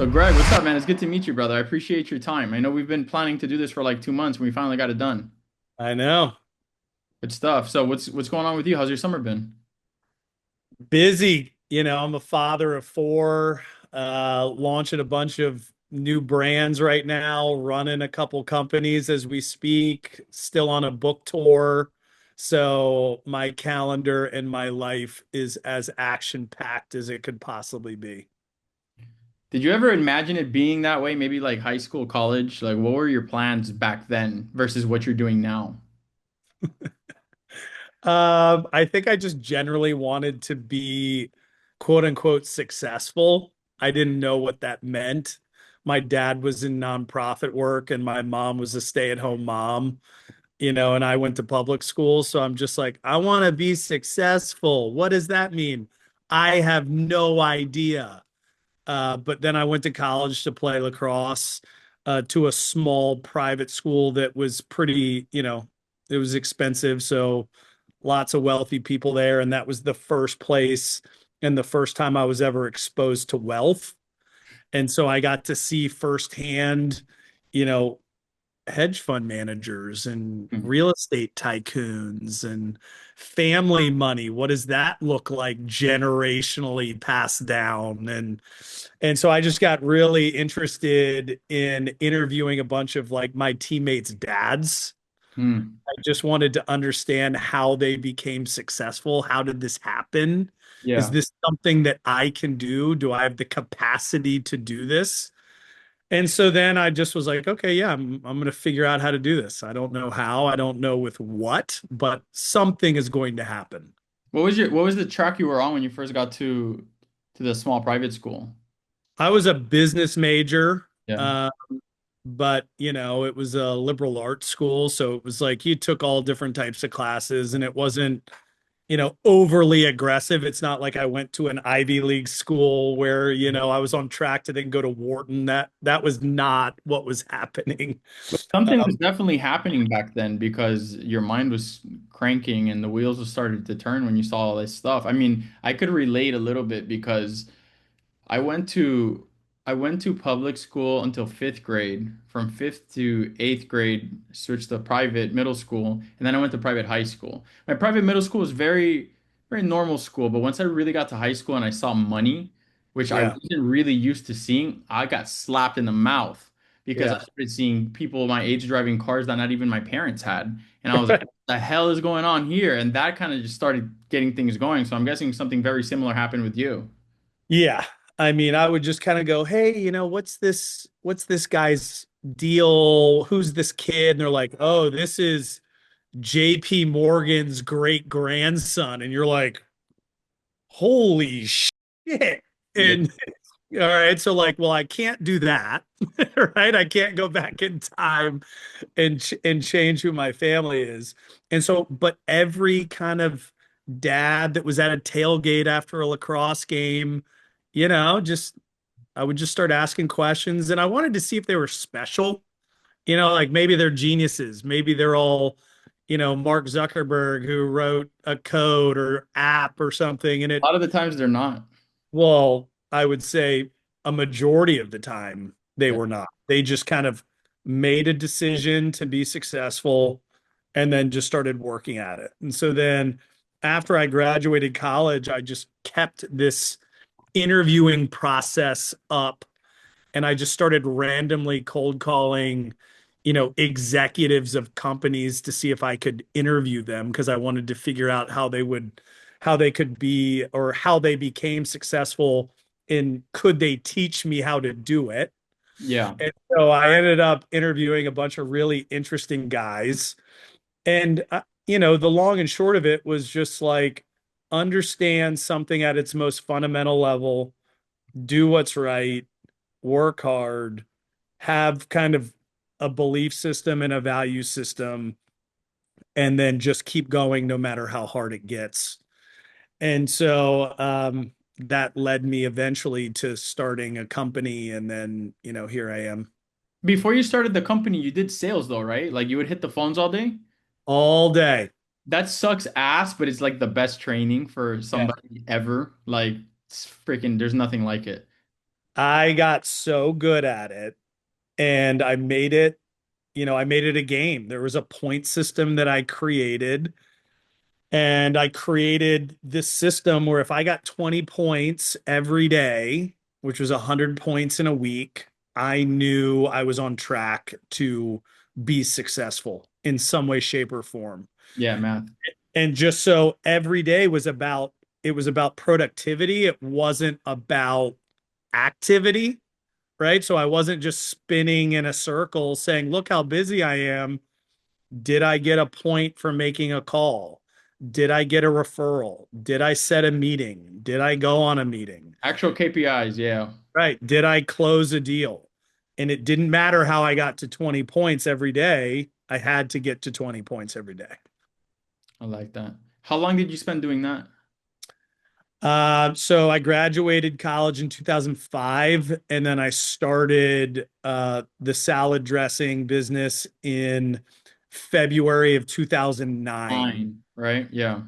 So Greg, what's up, man? It's good to meet you, brother. I appreciate your time. I know we've been planning to do this for like 2 months, and we finally got it done. I know. Good stuff. So what's going on with you? How's your summer been? Busy. I'm a father of four, launching a bunch of new brands right now, running a couple companies as we speak, still on a book tour. So my calendar and my life is as action-packed as it could possibly be. Did you ever imagine it being that way? Maybe like high school, college? Like what were your plans back then versus what you're doing now? I think I just generally wanted to be quote unquote successful. I didn't know what that meant. My dad was in nonprofit work and my mom was a stay-at-home mom, and I went to public school. So I'm just like, I want to be successful. What does that mean? I have no idea. But then I went to college to play lacrosse, to a small private school that was pretty, it was expensive. So lots of wealthy people there. And that was the first place and the first time I was ever exposed to wealth. And so I got to see firsthand, you know, hedge fund managers and Hmm. real estate tycoons and family money. What does that look like generationally passed down? And so I just got really interested in interviewing a bunch of like my teammates' dads. Hmm. I just wanted to understand how they became successful. How did this happen? Is Yeah. this something that I can do? Do I have the capacity to do this? And so then I just was like, okay, yeah, I'm going to figure out how to do this. I don't know how, I don't know with what, but something is going to happen. What was the track you were on when you first got to the small private school? I was a business major, Yeah. uh, but it was a liberal arts school, so it was like you took all different types of classes, and it wasn't overly aggressive. It's not like I went to an Ivy League school where I was on track to then go to Wharton. That was not what was happening. But something was definitely happening back then because your mind was cranking and the wheels were started to turn when you saw all this stuff. I mean, I could relate a little bit because I went to I went to public school until fifth grade. From fifth to eighth grade, switched to private middle school, and then I went to private high school. My private middle school was very normal school, but once I really got to high school and I saw money, which I Yeah, wasn't really used to seeing, I got slapped in the mouth because I yeah. started seeing people my age driving cars that not even my parents had. And I was like, what the hell is going on here? And that kind of just started getting things going. So I'm guessing something very similar happened with you. Yeah. I mean, I would just kind of go, "Hey, what's this guy's deal? Who's this kid?" And they're like, "Oh, this is JP Morgan's great grandson." And you're like, "Holy shit." Yeah. And all right, so like, well, I can't do that, right? I can't go back in time and change who my family is. And so, but every kind of dad that was at a tailgate after a lacrosse game, just I would just start asking questions, and I wanted to see if they were special. Like maybe they're geniuses, maybe they're all, Mark Zuckerberg who wrote a code or app or something, and A lot of the times they're not. well, I would say a majority of the time they Yeah. were not. They just kind of made a decision to be successful and then just started working at it. And so then after I graduated college, I just kept this interviewing process up, and I just started randomly cold calling, executives of companies to see if I could interview them because I wanted to figure out how they could be, or how they became successful, and could they teach me how to do it. Yeah. And so I ended up interviewing a bunch of really interesting guys. And, the long and short of it was just like understand something at its most fundamental level, do what's right, work hard, have kind of a belief system and a value system, and then just keep going no matter how hard it gets. And so that led me eventually to starting a company. And then, here I am Before you started the company, you did sales though, right? Like you would hit the phones all day. all day. That sucks ass, but it's like the best training for Yeah. somebody ever. Like it's freaking, there's nothing like it. I got so good at it and I made it, I made it a game. There was a point system that I created, and I created this system where if I got 20 points every day, which was 100 points in a week, I knew I was on track to be successful in some way, shape, or form. Yeah, math. And just so every day it was about productivity. It wasn't about activity, right? So I wasn't just spinning in a circle saying, look how busy I am. Did I get a point for making a call? Did I get a referral? Did I set a meeting? Did I go on a meeting? Actual KPIs, yeah. Right. Did I close a deal? And it didn't matter how I got to 20 points every day. I had to get to 20 points every day. I like that. How long did you spend doing that? So I graduated college in 2005, and then I started the salad dressing business in February of 2009. Fine, right? Yeah.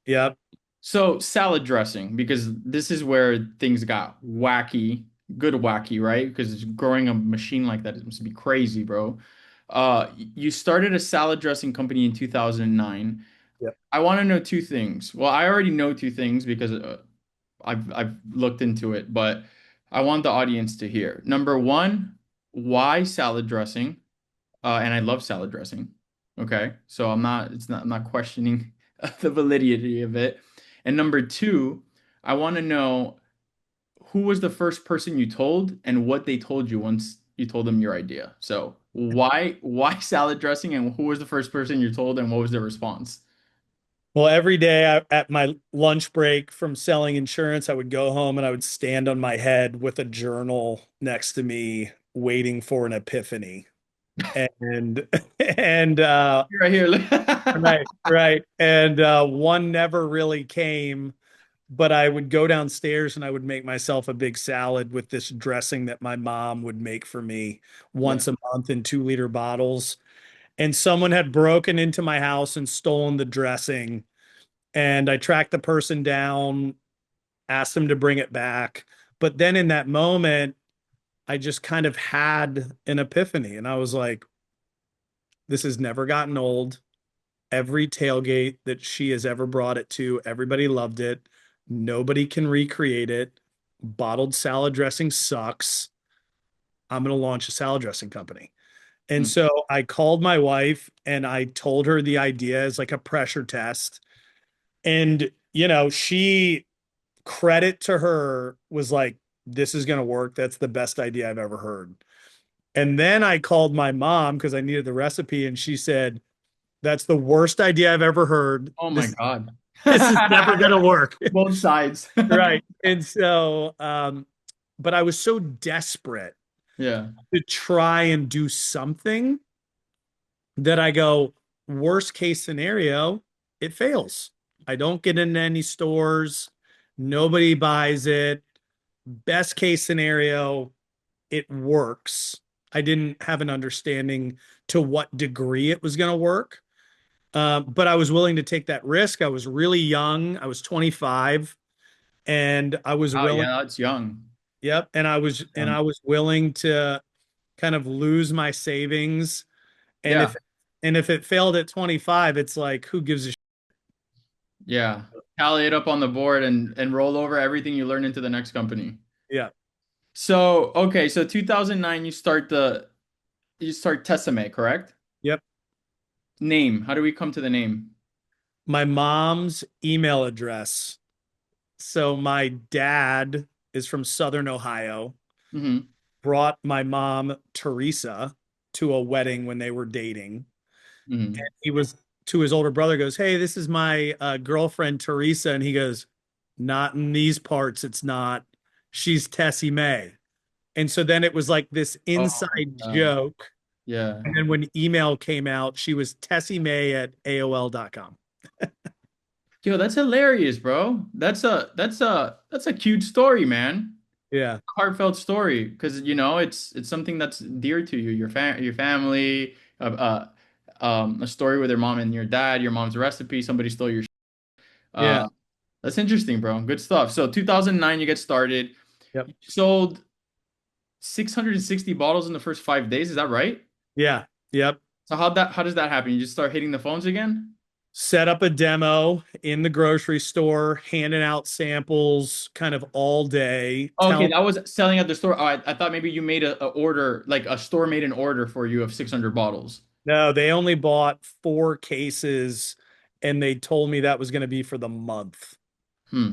Yep. So salad dressing, because this is where things got wacky, good wacky, right? Because growing a machine like that, it must be crazy, bro. You started a salad dressing company in 2009. Yep. I want to know two things. Well, I already know two things because I've looked into it, but I want the audience to hear. Number one, why salad dressing? And I love salad dressing. Okay, so I'm not questioning the validity of it. And number two, I want to know who was the first person you told and what they told you once you told them your idea. So why salad dressing, and who was the first person you told and what was their response? Well, every day at my lunch break from selling insurance, I would go home and I would stand on my head with a journal next to me, waiting for an epiphany. And and Right here. right. And one never really came, but I would go downstairs and I would make myself a big salad with this dressing that my mom would make for me Yeah. once a month in 2-liter bottles. And someone had broken into my house and stolen the dressing. And I tracked the person down, asked them to bring it back. But then in that moment, I just kind of had an epiphany. And I was like, this has never gotten old. Every tailgate that she has ever brought it to, everybody loved it. Nobody can recreate it. Bottled salad dressing sucks. I'm going to launch a salad dressing company. And Mm. so I called my wife and I told her the idea as like a pressure test. And, she, credit to her, was like, this is going to work. That's the best idea I've ever heard. And then I called my mom because I needed the recipe, and she said, that's the worst idea I've ever heard. Oh my This God. this is never gonna work. Both sides. Right. And so but I was so desperate Yeah. to try and do something that I go, worst case scenario, it fails. I don't get into any stores, nobody buys it. Best case scenario, it works. I didn't have an understanding to what degree it was going to work. But I was willing to take that risk. I was really young. I was 25, and I was Oh willing. yeah, that's young. Yep, and I Young. was willing to kind of lose my savings. And Yeah. if it failed at 25, it's like, who gives a Yeah. Tally it up on the board and roll over everything you learn into the next company. yeah. So, okay, so 2009 you start Tessemae, correct? Yep. Name. How do we come to the name? My mom's email address. So my dad is from Southern Ohio, Hmm. brought my mom, Teresa, to a wedding when they were dating. And Hmm. he was to his older brother, goes, hey, this is my girlfriend, Teresa. And he goes, not in these parts. It's not. She's Tessie Mae. And so then it was like this Oh my inside God. joke. Yeah. And then when email came out, she was Tessie Mae at AOL.com. Yo, that's hilarious, bro. That's a cute story, man. Yeah. Heartfelt story because it's something that's dear to you, your family, a story with your mom and your dad, your mom's recipe, somebody stole your. Yeah. Uh, that's interesting, bro. Good stuff. So 2009, you get started. Yep. You sold. 660 bottles in the first 5 days, is that right? Yeah. Yep. So how does that happen? You just start hitting the phones again? Set up a demo in the grocery store, handing out samples kind of all day. Okay, Tell that was selling at the store. Oh, I thought maybe you made a order, like a store made an order for you of 600 bottles. No, they only bought 4 cases and they told me that was going to be for the month. Hmm.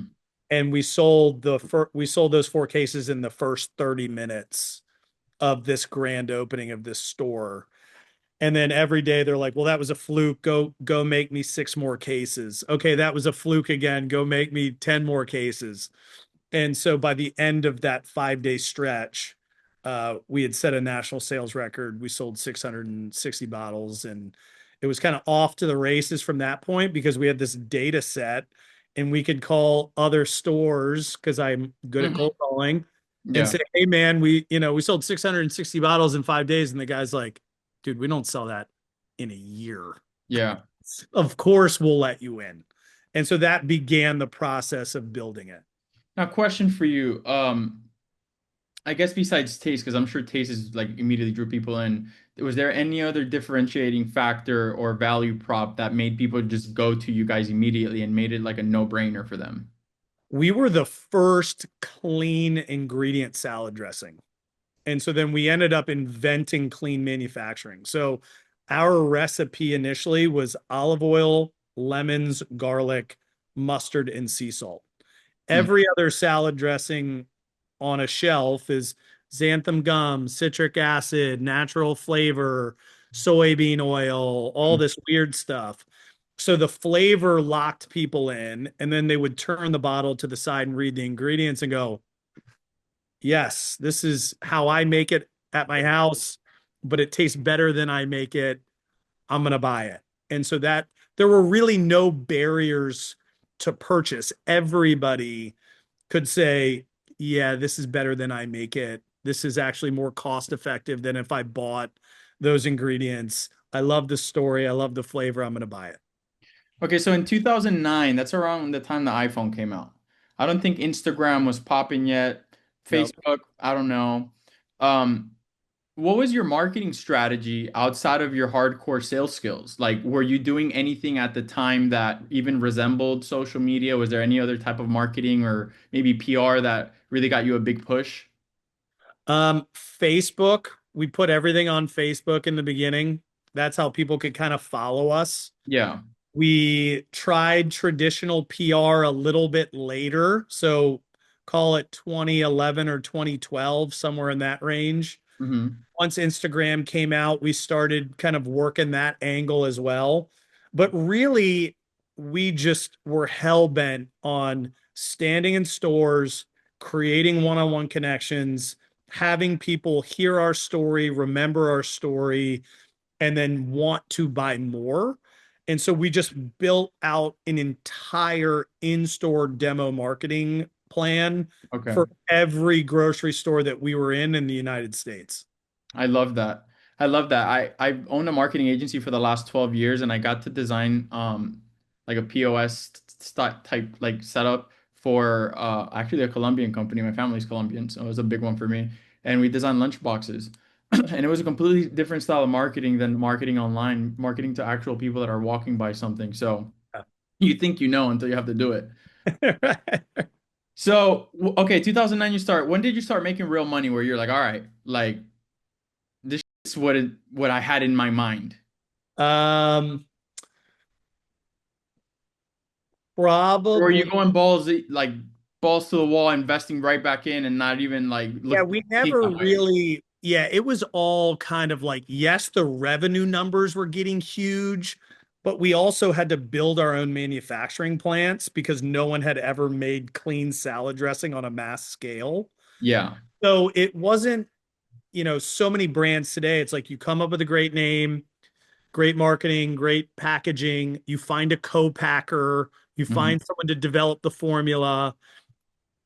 And we sold those 4 cases in the first 30 minutes of this grand opening of this store. And then every day they're like, well, that was a fluke. Go make me 6 more cases. Okay, that was a fluke again. Go make me 10 more cases. And so by the end of that 5 day stretch, we had set a national sales record. We sold 660 bottles, and it was kind of off to the races from that point because we had this data set and we could call other stores because I'm good at cold Hmm. calling and Yeah. say, hey man, we sold 660 bottles in 5 days. And the guy's like, dude, we don't sell that in a year. Yeah. Of course we'll let you in. And so that began the process of building it. Now, question for you. I guess besides taste, because I'm sure taste is like immediately drew people in. Was there any other differentiating factor or value prop that made people just go to you guys immediately and made it like a no-brainer for them? We were the first clean ingredient salad dressing. And so then we ended up inventing clean manufacturing. So our recipe initially was olive oil, lemons, garlic, mustard, and sea salt. Hmm. Every other salad dressing on a shelf is xanthan gum, citric acid, natural flavor, soybean oil, all this weird stuff. So the flavor locked people in, and then they would turn the bottle to the side and read the ingredients and go, yes, this is how I make it at my house, but it tastes better than I make it. I'm going to buy it. And so that there were really no barriers to purchase. Everybody could say, yeah, this is better than I make it. This is actually more cost effective than if I bought those ingredients. I love the story. I love the flavor. I'm going to buy it. Okay, so in 2009, that's around the time the iPhone came out. I don't think Instagram was popping yet. Nope. Facebook, I don't know. Um, what was your marketing strategy outside of your hardcore sales skills? Like, were you doing anything at the time that even resembled social media? Was there any other type of marketing or maybe PR that really got you a big push? Facebook, we put everything on Facebook in the beginning. That's how people could kind of follow us. Yeah. We tried traditional PR a little bit later. So call it 2011 or 2012, somewhere in that range. Hmm. Once Instagram came out, we started kind of working that angle as well. But really, we just were hell bent on standing in stores, creating one on one connections, having people hear our story, remember our story, and then want to buy more. And so we just built out an entire in store demo marketing plan Okay. for every grocery store that we were in the United States. I love that. I love that. I've owned a marketing agency for the last 12 years and I got to design like a POS type like setup for actually a Colombian company. My family's Colombian, so it was a big one for me. And we designed lunch boxes. And it was a completely different style of marketing than marketing online, marketing to actual people that are walking by something. So you think you know until you have to do it. So, okay, 2009 you start. When did you start making real money where you're like, all right, like this is what I had in my mind. Um, Or are you Probably. going like balls to the wall, investing right back in and not even like Yeah, look we think never that way? really, yeah, it was all kind of like, yes, the revenue numbers were getting huge, but we also had to build our own manufacturing plants because no one had ever made clean salad dressing on a mass scale. Yeah. So it wasn't, so many brands today. It's like you come up with a great name, great marketing, great packaging, you find a co-packer, you Hmm. find someone to develop the formula.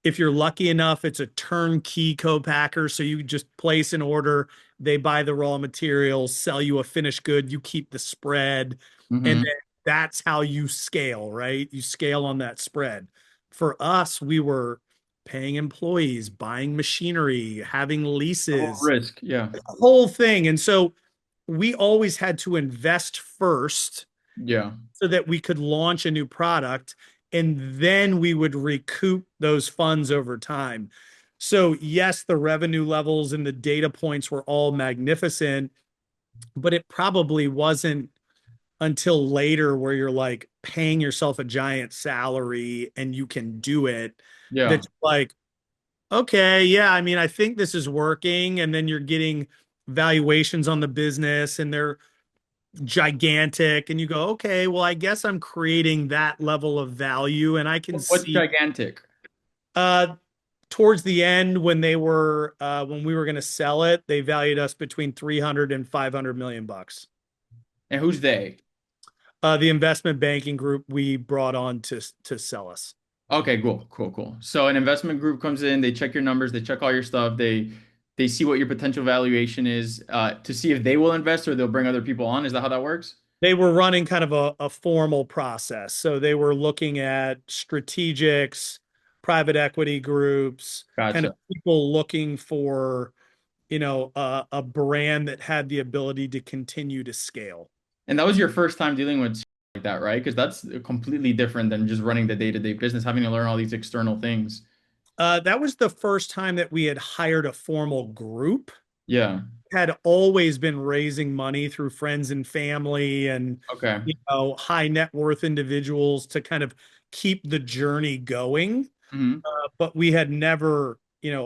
If you're lucky enough, it's a turnkey co-packer. So you just place an order, they buy the raw materials, sell you a finished good, you keep the spread, and Hmm. then that's how you scale, right? You scale on that spread. For us, we were paying employees, buying machinery, having The whole leases, risk. Yeah. the whole thing. And so we always had to invest first Yeah. so that we could launch a new product, and then we would recoup those funds over time. So, yes, the revenue levels and the data points were all magnificent, but it probably wasn't until later where you're like paying yourself a giant salary and you can do it Yeah. that's like, okay, yeah, I mean, I think this is working. And then you're getting valuations on the business and they're gigantic. And you go, okay, well, I guess I'm creating that level of value. And I can What's see gigantic? uh towards the end when we were going to sell it, they valued us between 300 and 500 million bucks. And who's they? The investment banking group we brought on to sell us. Okay, cool, cool, cool. So an investment group comes in, they check your numbers, they check all your stuff, they see what your potential valuation is to see if they will invest or they'll bring other people on. Is that how that works? They were running kind of a formal process. So they were looking at strategics, private equity groups, kind of Gotcha. people looking for, a brand that had the ability to continue to scale. And that was your first time dealing with like that, right? Because that's completely different than just running the day-to-day business, having to learn all these external things. That was the first time that we had hired a formal group. Yeah. Had always been raising money through friends and family and Okay. high net worth individuals to kind of keep the journey going. Hmm. But we had never,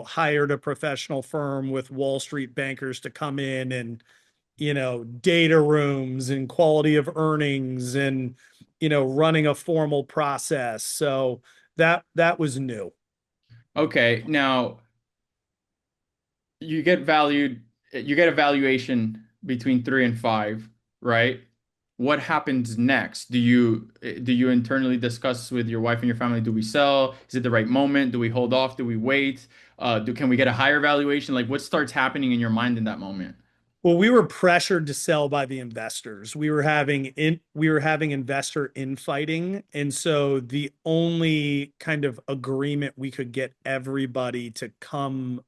hired a professional firm with Wall Street bankers to come in and, data rooms and quality of earnings and, running a formal process. So that was new. Okay. Now you get valued, you get a valuation between 3 and 5, right? What happens next? Do you internally discuss with your wife and your family, do we sell? Is it the right moment? Do we hold off? Do we wait? Can we get a higher valuation? Like what starts happening in your mind in that moment? Well, we were pressured to sell by the investors. We were having investor infighting, and so the only kind of agreement we could get everybody to come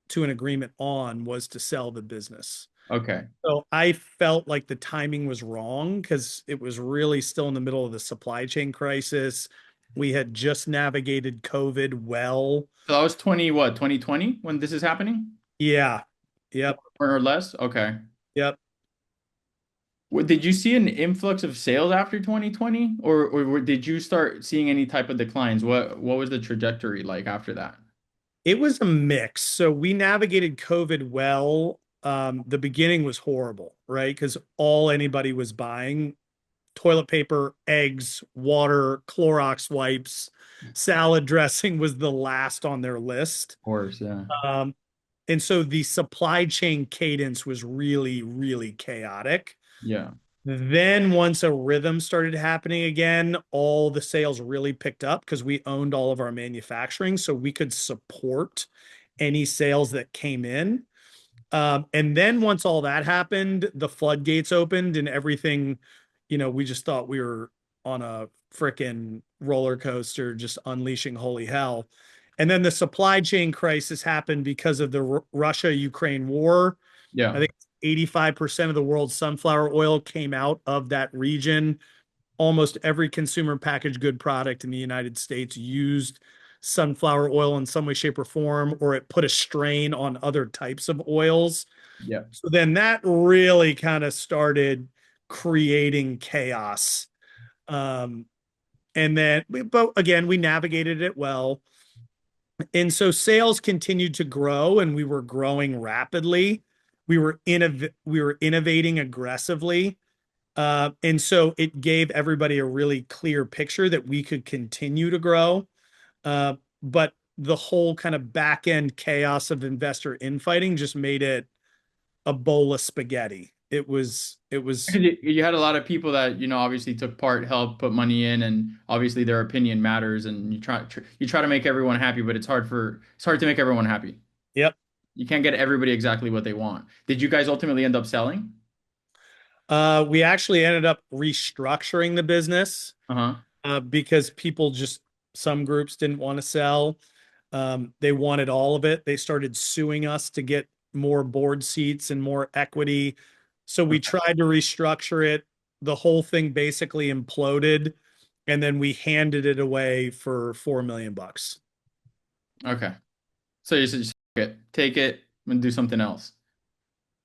to an agreement on was to sell the business. Okay. So I felt like the timing was wrong because it was really still in the middle of the supply chain crisis. We had just navigated COVID well. So that was 20, what, 2020 when this is happening? Yeah. Yep. More or less? Okay. Yep. Did you see an influx of sales after 2020 or did you start seeing any type of declines? What was the trajectory like after that? It was a mix. So we navigated COVID well. The beginning was horrible, right? Because all anybody was buying toilet paper, eggs, water, Clorox wipes, salad dressing was the last on their list. Of course, yeah. Um, and so the supply chain cadence was really, really chaotic. Yeah. Then once a rhythm started happening again, all the sales really picked up because we owned all of our manufacturing, so we could support any sales that came in. And then once all that happened, the floodgates opened and everything, we just thought we were on a frickin' roller coaster, just unleashing holy hell. And then the supply chain crisis happened because of the Russia-Ukraine war. I Yeah. think 85% of the world's sunflower oil came out of that region. Almost every consumer packaged good product in the United States used sunflower oil in some way, shape, or form, or it put a strain on other types of oils. Yeah. So then that really kind of started creating chaos. Um, but again, we navigated it well. And so sales continued to grow and we were growing rapidly. We were innovating aggressively. And so it gave everybody a really clear picture that we could continue to grow. But the whole kind of back end chaos of investor infighting just made it a bowl of spaghetti. It was, You had a lot of people that, obviously took part, helped put money in, and obviously their opinion matters, and you try to make everyone happy, but it's hard to make everyone happy. yep. You can't get everybody exactly what they want. Did you guys ultimately end up selling? We actually ended up restructuring the business Uh-huh. because some groups didn't want to sell. They wanted all of it. They started suing us to get more board seats and more equity. So we Okay. tried to restructure it. The whole thing basically imploded, and then we handed it away for 4 million bucks. Okay. So you should just take it and do something else.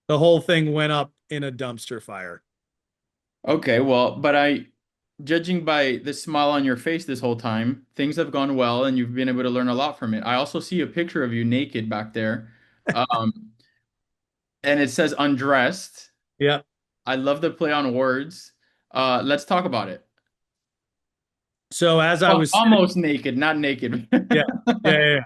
The whole thing went up in a dumpster fire. Okay, well, but judging by the smile on your face this whole time, things have gone well and you've been able to learn a lot from it. I also see a picture of you naked back there. Um, and it says undressed. Yeah. I love the play on words. Let's talk about it. So as I Well, was sitting, almost naked, not naked. yeah, yeah, yeah,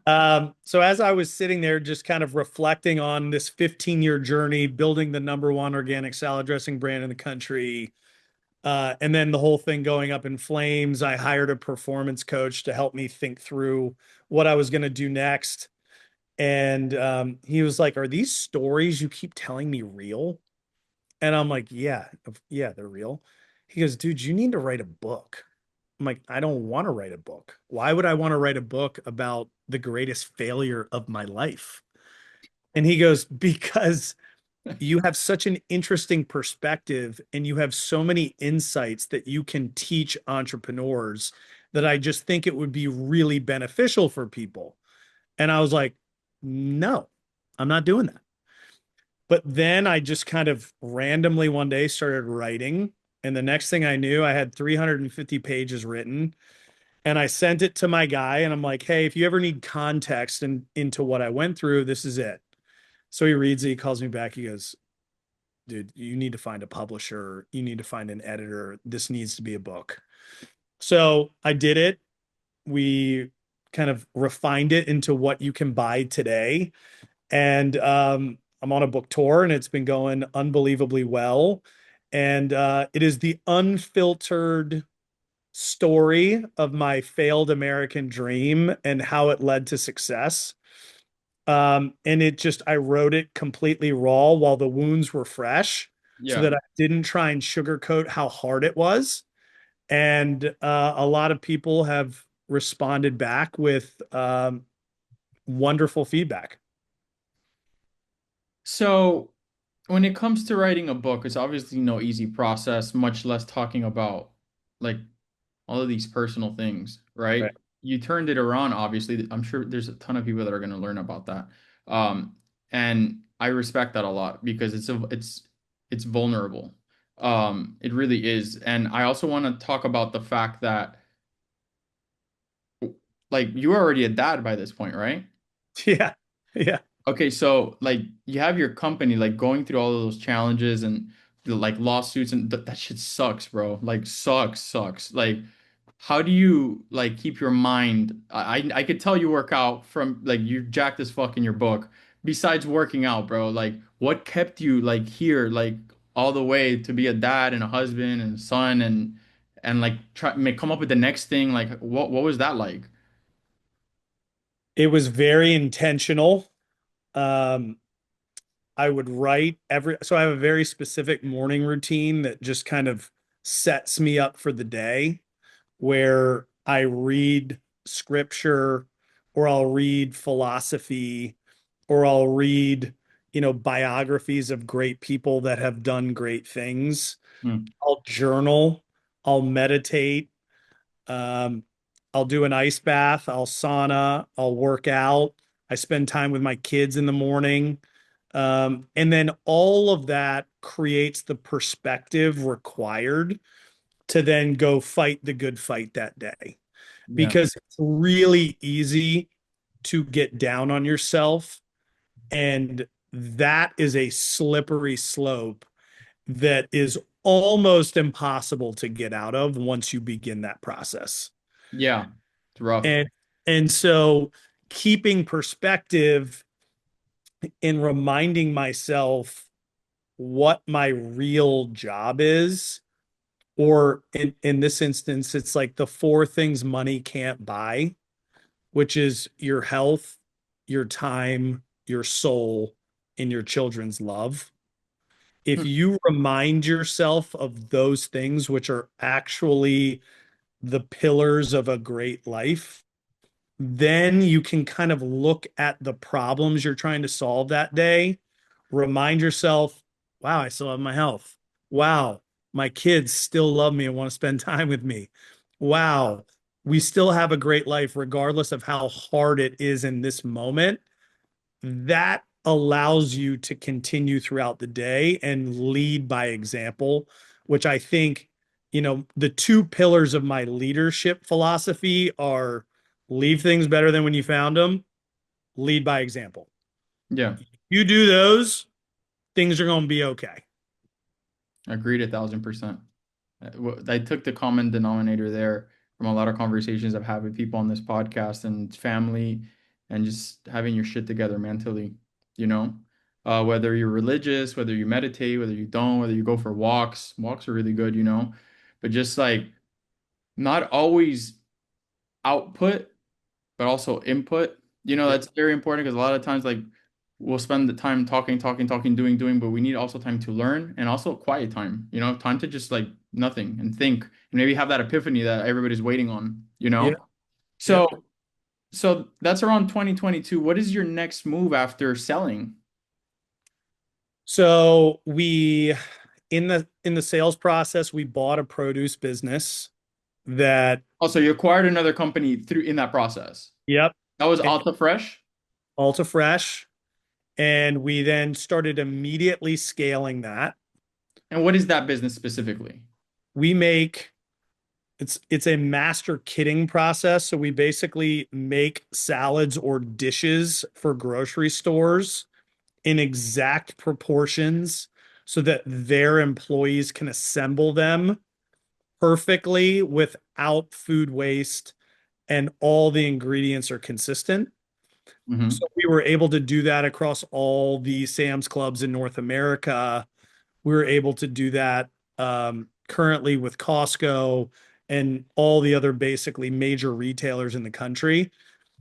yeah. So as I was sitting there, just kind of reflecting on this 15-year journey, building the number one organic salad dressing brand in the country, and then the whole thing going up in flames, I hired a performance coach to help me think through what I was going to do next. And he was like, "Are these stories you keep telling me real?" And I'm like, "Yeah, yeah, they're real." He goes, "Dude, you need to write a book." I'm like, "I don't want to write a book. Why would I want to write a book about the greatest failure of my life?" And he goes, "Because you have such an interesting perspective and you have so many insights that you can teach entrepreneurs that I just think it would be really beneficial for people." And I was like, "No, I'm not doing that." But then I just kind of randomly one day started writing. And the next thing I knew, I had 350 pages written. And I sent it to my guy. And I'm like, "Hey, if you ever need context into what I went through, this is it." So he reads it. He calls me back. He goes, "Dude, you need to find a publisher. You need to find an editor. This needs to be a book." So I did it. We kind of refined it into what you can buy today. And I'm on a book tour and it's been going unbelievably well. And it is the unfiltered story of my failed American dream and how it led to success. And I wrote it completely raw while the wounds were fresh so Yeah. that I didn't try and sugarcoat how hard it was. And a lot of people have responded back with wonderful feedback. So when it comes to writing a book, it's obviously no easy process, much less talking about like all of these personal things, Right. right? You turned it around, obviously. I'm sure there's a ton of people that are going to learn about that. Um, and I respect that a lot because it's vulnerable. It really is. And I also want to talk about the fact that like you're already a dad by this point, right? Yeah. Yeah. Okay, so like you have your company like going through all of those challenges and like lawsuits and that shit sucks, bro. Like sucks. Like how do you like keep your mind? I could tell you work out from like you jacked as fuck in your book. Besides working out, bro, like what kept you like here like all the way to be a dad and a husband and son and like come up with the next thing? Like what was that like? It was very intentional. Um, I would write so I have a very specific morning routine that just kind of sets me up for the day where I read scripture or I'll read philosophy or I'll read, biographies of great people that have done great things. Hmm. I'll journal, I'll meditate, um, I'll do an ice bath, I'll sauna, I'll work out. I spend time with my kids in the morning. And then all of that creates the perspective required to then go fight the good fight that day. Yeah. Because it's really easy to get down on yourself. And that is a slippery slope that is almost impossible to get out of once you begin that process. Yeah. It's rough. And so keeping perspective and reminding myself what my real job is, or in this instance, it's like the four things money can't buy, which is your health, your time, your soul, and your children's love. If Hmm. you remind yourself of those things, which are actually the pillars of a great life, then you can kind of look at the problems you're trying to solve that day. Remind yourself, wow, I still have my health. Wow, my kids still love me and want to spend time with me. Wow, we still have a great life regardless of how hard it is in this moment. That allows you to continue throughout the day and lead by example, which I think, the two pillars of my leadership philosophy are leave things better than when you found them, lead by example. Yeah, You do those, things are going to be okay. agreed 1,000%. I took the common denominator there from a lot of conversations I've had with people on this podcast and family and just having your shit together mentally, you know? Whether you're religious, whether you meditate, whether you don't, whether you go for walks. Walks are really good, you know? But just like not always output, but also input. You know, Yep. that's very important because a lot of times, like, we'll spend the time talking, talking, talking, doing, doing, but we need also time to learn and also quiet time, you know, time to just like nothing and think and maybe have that epiphany that everybody's waiting on, you Yep. know? Yep. So, so that's around 2022. What is your next move after selling? So we in the sales process, we bought a produce business that, Also, you acquired another company through in that process. yep, That was and Altaresh. Ultra Fresh. And we then started immediately scaling that. And what is that business specifically? We make it's a master kitting process. So we basically make salads or dishes for grocery stores in exact proportions so that their employees can assemble them perfectly without food waste and all the ingredients are consistent. Hmm. So we were able to do that across all the Sam's Clubs in North America. We were able to do that currently with Costco and all the other basically major retailers in the country.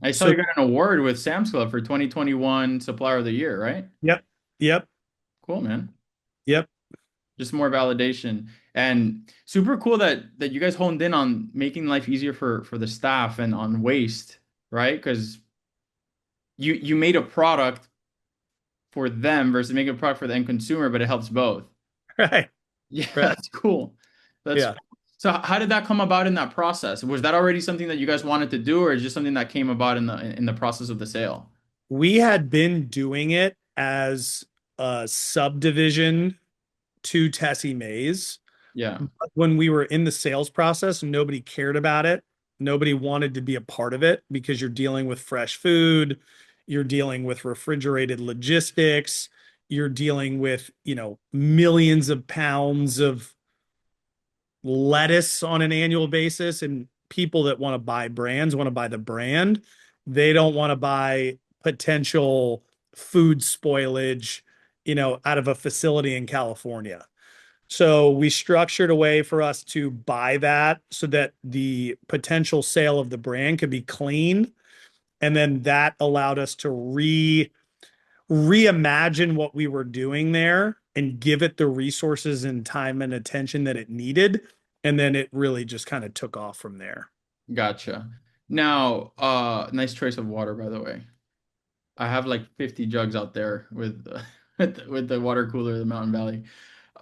I saw So, you got an award with Sam's Club for 2021 Supplier of the Year, right? yep, yep, Cool, man. yep. Just more validation and super cool that you guys honed in on making life easier for the staff and on waste, right? Because you made a product for them versus making a product for the end consumer, but it helps both. Right, Yeah, right. that's cool. That's Yeah. cool. So how did that come about in that process? Was that already something that you guys wanted to do, or is just something that came about in the process of the sale? We had been doing it as a subdivision to Tessemae's. Yeah. But when we were in the sales process, nobody cared about it. Nobody wanted to be a part of it because you're dealing with fresh food, you're dealing with refrigerated logistics, you're dealing with, millions of pounds of lettuce on an annual basis. And people that want to buy brands want to buy the brand. They don't want to buy potential food spoilage, out of a facility in California. So we structured a way for us to buy that so that the potential sale of the brand could be clean. And then that allowed us to reimagine what we were doing there and give it the resources and time and attention that it needed. And then it really just kind of took off from there. Gotcha. Now, nice choice of water, by the way. I have like 50 jugs out there with with the water cooler of the Mountain Valley.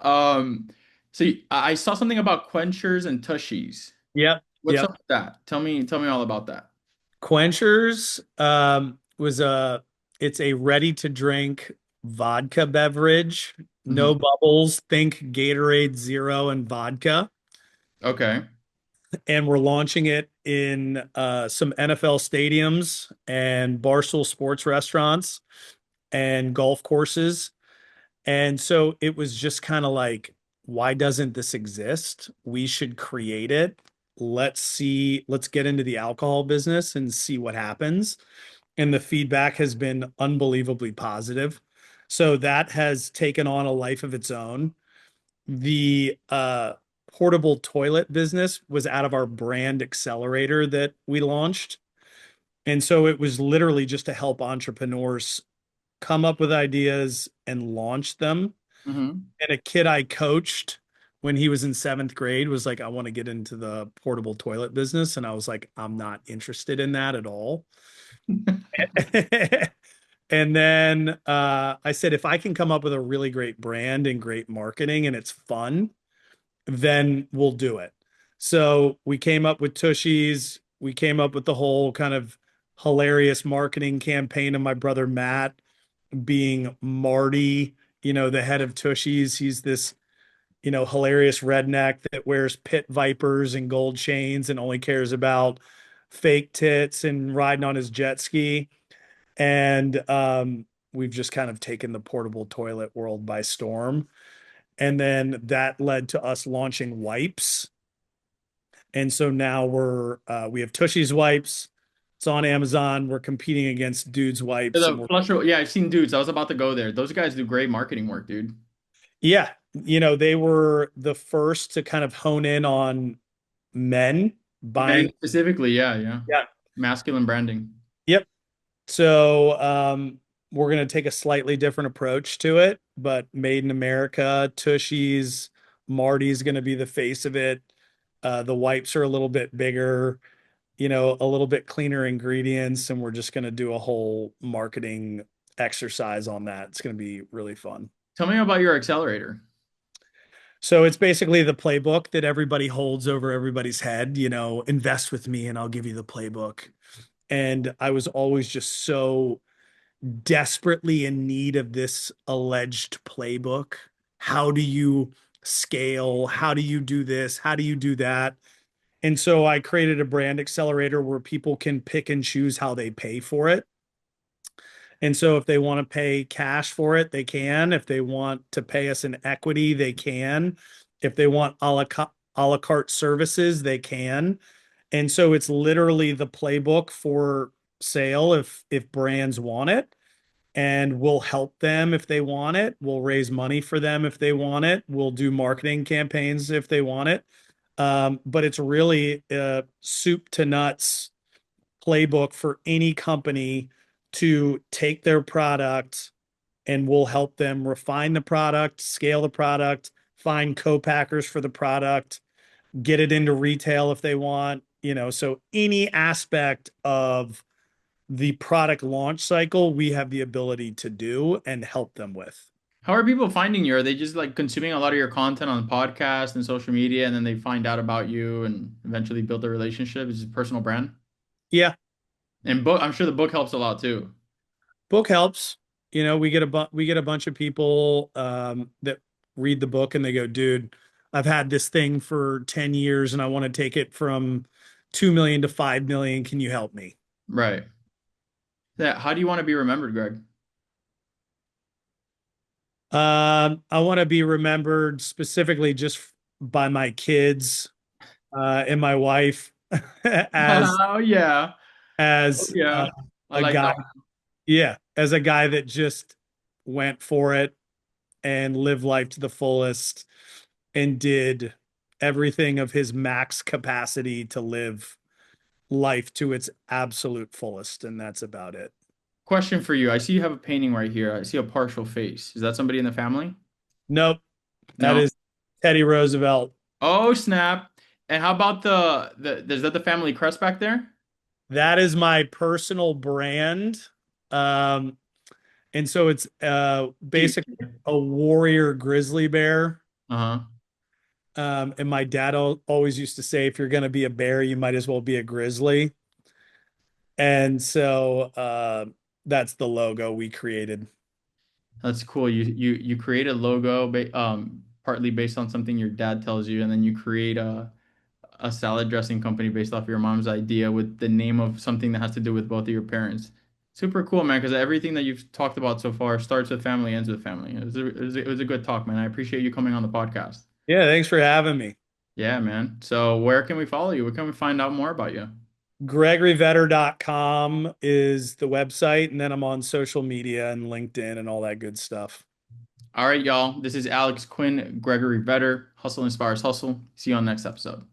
Um, I saw something about Quenchers and Tushies. Yep. What's Yep. up with that? Tell me all about that. Quenchers it's a ready to drink vodka beverage, Hmm. no bubbles, think Gatorade Zero and vodka. Okay. And we're launching it in some NFL stadiums and Barstool Sports restaurants and golf courses. And so it was just kind of like, why doesn't this exist? We should create it. Let's get into the alcohol business and see what happens. And the feedback has been unbelievably positive. So that has taken on a life of its own. The portable toilet business was out of our brand accelerator that we launched. And so it was literally just to help entrepreneurs come up with ideas and launch them. Hmm. And a kid I coached when he was in seventh grade was like, I want to get into the portable toilet business. And I was like, I'm not interested in that at all. And then I said, if I can come up with a really great brand and great marketing and it's fun, then we'll do it. So we came up with Tushies. We came up with the whole kind of hilarious marketing campaign of my brother Matt being Marty, the head of Tushies. He's this, hilarious redneck that wears pit vipers and gold chains and only cares about fake tits and riding on his jet ski. And we've just kind of taken the portable toilet world by storm. And then that led to us launching wipes. And so now we have Tushies wipes. It's on Amazon. We're competing against Dudes wipes, and The we're flush, yeah, I've seen dudes. I was about to go there. Those guys do great marketing work, dude. yeah, they were the first to kind of hone in on men Men buying. specifically, yeah, yeah. Yeah. Masculine branding. Yep. So we're going to take a slightly different approach to it, but made in America. Tushies, Marty's going to be the face of it. The wipes are a little bit bigger, a little bit cleaner ingredients, and we're just going to do a whole marketing exercise on that. It's going to be really fun. Tell me about your accelerator. So it's basically the playbook that everybody holds over everybody's head, invest with me and I'll give you the playbook. And I was always just so desperately in need of this alleged playbook. How do you scale? How do you do this? How do you do that? And so I created a brand accelerator where people can pick and choose how they pay for it. And so if they want to pay cash for it, they can. If they want to pay us in equity, they can. If they want a la carte services, they can. And so it's literally the playbook for sale if brands want it. And we'll help them if they want it. We'll raise money for them if they want it. We'll do marketing campaigns if they want it. But it's really a soup to nuts playbook for any company to take their product, and we'll help them refine the product, scale the product, find co-packers for the product, get it into retail if they want, so any aspect of the product launch cycle, we have the ability to do and help them with. How are people finding you? Are they just like consuming a lot of your content on podcasts and social media, and then they find out about you and eventually build a relationship? Is it a personal brand? Yeah, And book, I'm sure the book helps a lot too. book helps. We get a bunch of people that read the book and they go, "Dude, I've had this thing for 10 years and I want to take it from 2 million to 5 million. Can you help me?" Right. Yeah. How do you want to be remembered, Greg? I want to be remembered specifically just by my kids and my wife as Oh yeah. Oh as yeah. I a like guy, that. yeah, as a guy that just went for it and lived life to the fullest and did everything of his max capacity to live life to its absolute fullest, and that's about it. Question for you. I see you have a painting right here. I see a partial face. Is that somebody in the family? Nope, that No. is Teddy Roosevelt. Oh, snap. And how about is that the family crest back there? That is my personal brand. Um, and so it's Cute. basically a warrior grizzly bear. Uh-huh. And my dad always used to say, if you're going to be a bear, you might as well be a grizzly. And so that's the logo we created. That's cool. You create a logo partly based on something your dad tells you, and then you create a salad dressing company based off your mom's idea with the name of something that has to do with both of your parents. Super cool, man, because everything that you've talked about so far starts with family, ends with family. It was a good talk, man. I appreciate you coming on the podcast. Yeah, thanks for having me. Yeah, man. So where can we follow you? Where can we find out more about you? GregoryVetter.com is the website, and then I'm on social media and LinkedIn and all that good stuff. All right, y'all. This is Alex Quin, Gregory Vetter. Hustle inspires hustle. See you on the next episode.